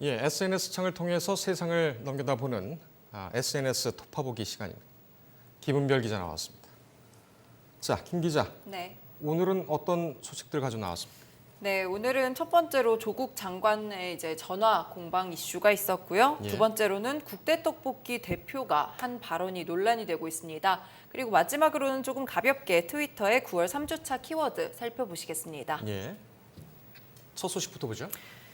예, SNS 창을 통해서 세상을 넘겨다보는 SNS 톱파보기 시간입니다. 김은별 기자 나왔습니다. 자, 김 기자. 네. 오늘은 어떤 소식들 가지고 나왔습니까? 네, 오늘은 첫 번째로 조국 장관의 전화 공방 이슈가 있었고요. 예. 두 번째로는 국대 떡볶이 대표가 한 발언이 논란이 되고 있습니다. 그리고 마지막으로는 조금 가볍게 트위터의 9월 3주차 키워드 살펴보시겠습니다. 예. 첫 소식부터 보죠.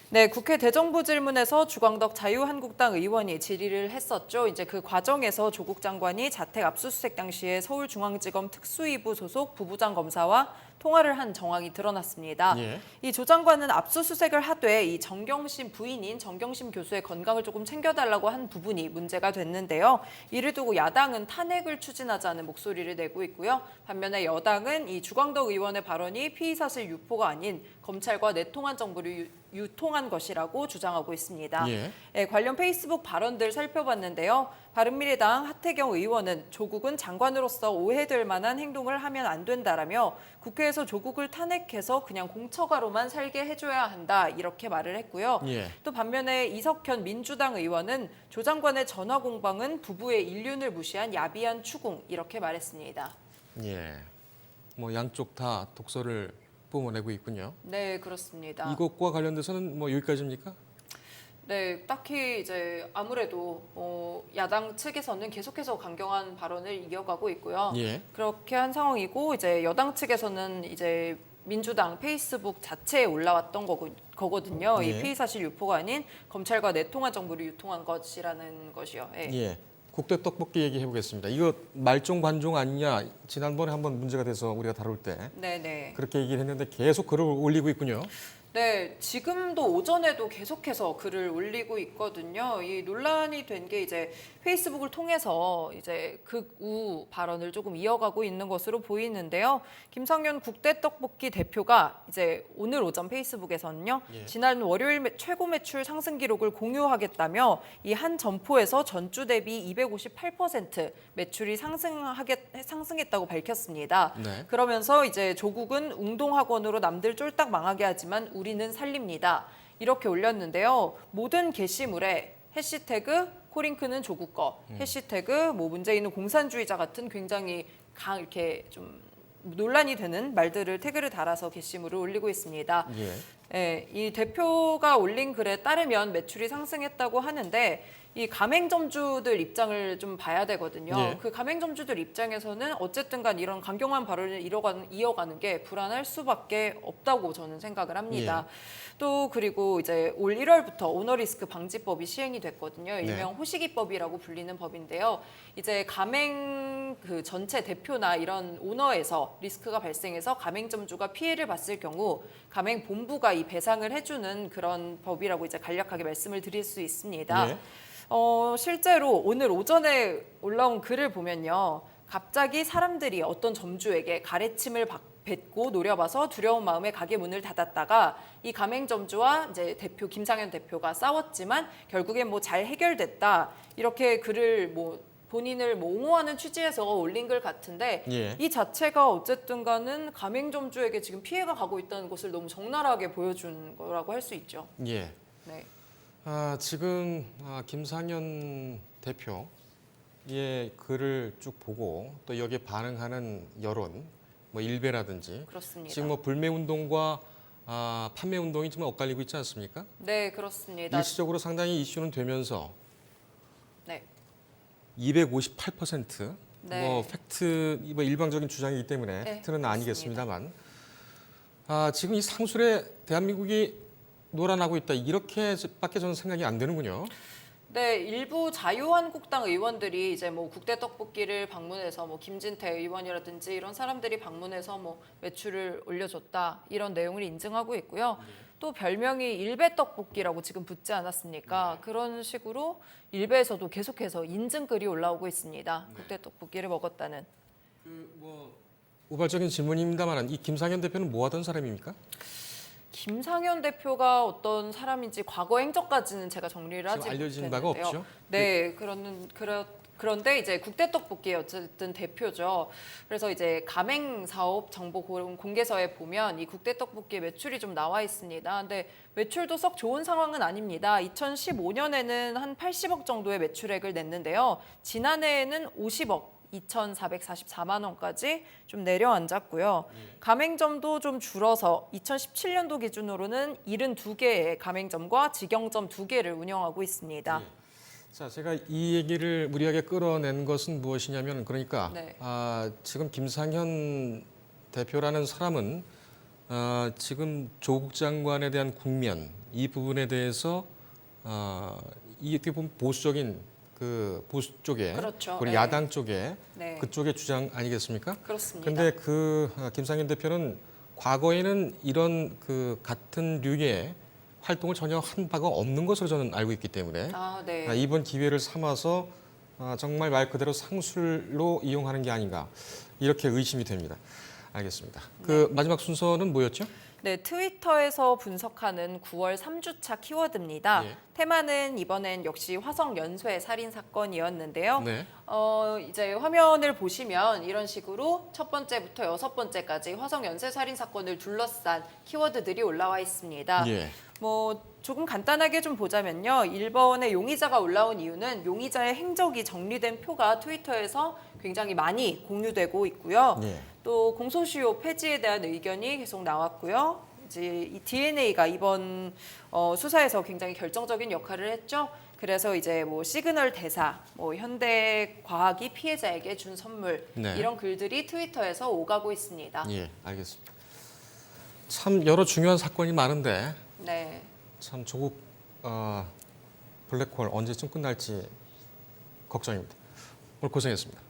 네, 국회 대정부 질문에서 주광덕 자유한국당 의원이 질의를 했었죠. 이제 그 과정에서 조국 장관이 자택 압수수색 당시에 서울중앙지검 특수이부 소속 부부장 검사와 통화를 한 정황이 드러났습니다. 예. 이 조 장관은 압수수색을 하되 이 정경심 부인인 정경심 교수의 건강을 조금 챙겨달라고 한 부분이 문제가 됐는데요. 이를 두고 야당은 탄핵을 추진하자는 목소리를 내고 있고요. 반면에 여당은 이 주광덕 의원의 발언이 피의사실 유포가 아닌 검찰과 내통한 정보를 유통한 것이라고 주장하고 있습니다. 예. 관련 페이스북 발언들 살펴봤는데요. 바른미래당 하태경 의원은 조국은 장관으로서 오해될 만한 행동을 하면 안 된다라며 국회에서 조국을 탄핵해서 그냥 공처가로만 살게 해줘야 한다 이렇게 말을 했고요. 예. 또 반면에 이석현 민주당 의원은 조 장관의 전화 공방은 부부의 인륜을 무시한 야비한 추궁 이렇게 말했습니다. 예. 뭐 양쪽 다 독서를 뿜어내고 있군요. 네, 그렇습니다. 이것과 관련돼서는 뭐 여기까지입니까? 네, 딱히 아무래도 야당 측에서는 계속해서 강경한 발언을 이어가고 있고요. 예. 그렇게 한 상황이고 여당 측에서는 민주당 페이스북 자체에 올라왔던 거거든요. 예. 이 피의사실 유포가 아닌 검찰과 내통한 정보를 유통한 것이라는 것이요. 예. 예. 국대 떡볶이 얘기해 보겠습니다. 이거 말종 반종 아니냐? 지난번에 한번 문제가 돼서 우리가 다룰 때 네네. 그렇게 얘기를 했는데 계속 글을 올리고 있군요. 네, 지금도 오전에도 계속해서 글을 올리고 있거든요. 이 논란이 된 게 페이스북을 통해서 극우 발언을 조금 이어가고 있는 것으로 보이는데요. 김상현 국대 떡볶이 대표가 오늘 오전 페이스북에서는요. 예. 지난 월요일 최고 매출 상승 기록을 공유하겠다며 이 한 점포에서 전주 대비 258% 매출이 상승했다고 밝혔습니다. 네. 그러면서 조국은 웅동학원으로 남들 쫄딱 망하게 하지만 우리는 살립니다. 이렇게 올렸는데요. 모든 게시물에 해시태그 코링크는 조국 거, 해시태그 문재인은 공산주의자 같은 굉장히 이렇게 좀 논란이 되는 말들을 태그를 달아서 게시물을 올리고 있습니다. 예. 예, 이 대표가 올린 글에 따르면 매출이 상승했다고 하는데 이 가맹점주들 입장을 좀 봐야 되거든요. 예. 그 가맹점주들 입장에서는 어쨌든 간 이런 강경한 발언을 이어가는 게 불안할 수밖에 없다고 저는 생각을 합니다. 또 그리고 올 1월부터 오너리스크 방지법이 시행이 됐거든요. 일명 호시기법이라고 불리는 법인데요. 가맹 그 전체 대표나 이런 오너에서 리스크가 발생해서 가맹점주가 피해를 봤을 경우 가맹 본부가 이 배상을 해주는 그런 법이라고 간략하게 말씀을 드릴 수 있습니다. 예. 실제로 오늘 오전에 올라온 글을 보면요. 갑자기 사람들이 어떤 점주에게 가래침을 뱉고 노려봐서 두려운 마음에 가게 문을 닫았다가 이 가맹점주와 대표 김상현 대표가 싸웠지만 결국엔 잘 해결됐다. 이렇게 글을 본인을 옹호하는 취지에서 올린 글 같은데 예. 이 자체가 어쨌든 간은 가맹점주에게 지금 피해가 가고 있다는 것을 너무 적나라하게 보여준 거라고 할 수 있죠. 예. 네. 지금 김상현 대표의 글을 쭉 보고 또 여기에 반응하는 여론, 일베라든지 그렇습니다. 지금 불매운동과 판매운동이 지금 엇갈리고 있지 않습니까? 네, 그렇습니다. 일시적으로 상당히 이슈는 되면서 네. 258% 네. 팩트 일방적인 주장이기 때문에 네, 팩트는 그렇습니다. 아니겠습니다만 지금 이 상술에 대한민국이 놀아나고 있다 이렇게밖에 저는 생각이 안 되는군요. 네, 일부 자유한국당 의원들이 국대 떡볶이를 방문해서 김진태 의원이라든지 이런 사람들이 방문해서 매출을 올려줬다 이런 내용을 인증하고 있고요. 또 별명이 일베 떡볶이라고 지금 붙지 않았습니까? 그런 식으로 일베에서도 계속해서 인증글이 올라오고 있습니다. 국대 떡볶이를 먹었다는. 우발적인 질문입니다만 이 김상현 대표는 뭐 하던 사람입니까? 김상현 대표가 어떤 사람인지 과거 행적까지는 제가 정리를 하지 지금 알려진 못했는데요. 바가 없죠? 네, 그런데 이제 국대떡볶이 어쨌든 대표죠. 그래서 이제 가맹 사업 정보 공개서에 보면 이 국대떡볶이 매출이 좀 나와 있습니다. 근데 매출도 썩 좋은 상황은 아닙니다. 2015년에는 한 80억 정도의 매출액을 냈는데요. 지난해에는 50억 2,444만 원까지 좀 내려앉았고요. 가맹점도 좀 줄어서 2017년도 기준으로는 72개의 가맹점과 직영점 2개를 운영하고 있습니다. 자, 제가 이 얘기를 무리하게 끌어낸 것은 무엇이냐면 그러니까 네. 지금 김상현 대표라는 사람은 지금 조국 장관에 대한 국면 이 부분에 대해서 이 어떻게 보면 보수적인 그 보수 쪽에 그렇죠. 그리고 네. 야당 쪽에 네. 그쪽의 주장 아니겠습니까? 그렇습니다. 근데 그 김상현 대표는 과거에는 이런 그 같은 류의 활동을 전혀 한 바가 없는 것으로 저는 알고 있기 때문에 네. 이번 기회를 삼아서 정말 말 그대로 상술로 이용하는 게 아닌가 이렇게 의심이 됩니다. 알겠습니다. 그 마지막 순서는 뭐였죠? 네, 트위터에서 분석하는 9월 3주차 키워드입니다. 예. 테마는 이번엔 역시 화성 연쇄 살인 사건이었는데요. 네. 이제 화면을 보시면 이런 식으로 첫 번째부터 여섯 번째까지 화성 연쇄 살인 사건을 둘러싼 키워드들이 올라와 있습니다. 예. 뭐 조금 간단하게 좀 보자면요. 1번의 용의자가 올라온 이유는 용의자의 행적이 정리된 표가 트위터에서 굉장히 많이 공유되고 있고요. 예. 또 공소시효 폐지에 대한 의견이 계속 나왔고요. 이제 이 DNA가 이번 수사에서 굉장히 결정적인 역할을 했죠. 그래서 이제 뭐 시그널 대사, 뭐 현대과학이 피해자에게 준 선물 네. 이런 글들이 트위터에서 오가고 있습니다. 예, 알겠습니다. 참 여러 중요한 사건이 많은데 네. 참 조국 블랙홀 언제쯤 끝날지 걱정입니다. 오늘 고생했습니다.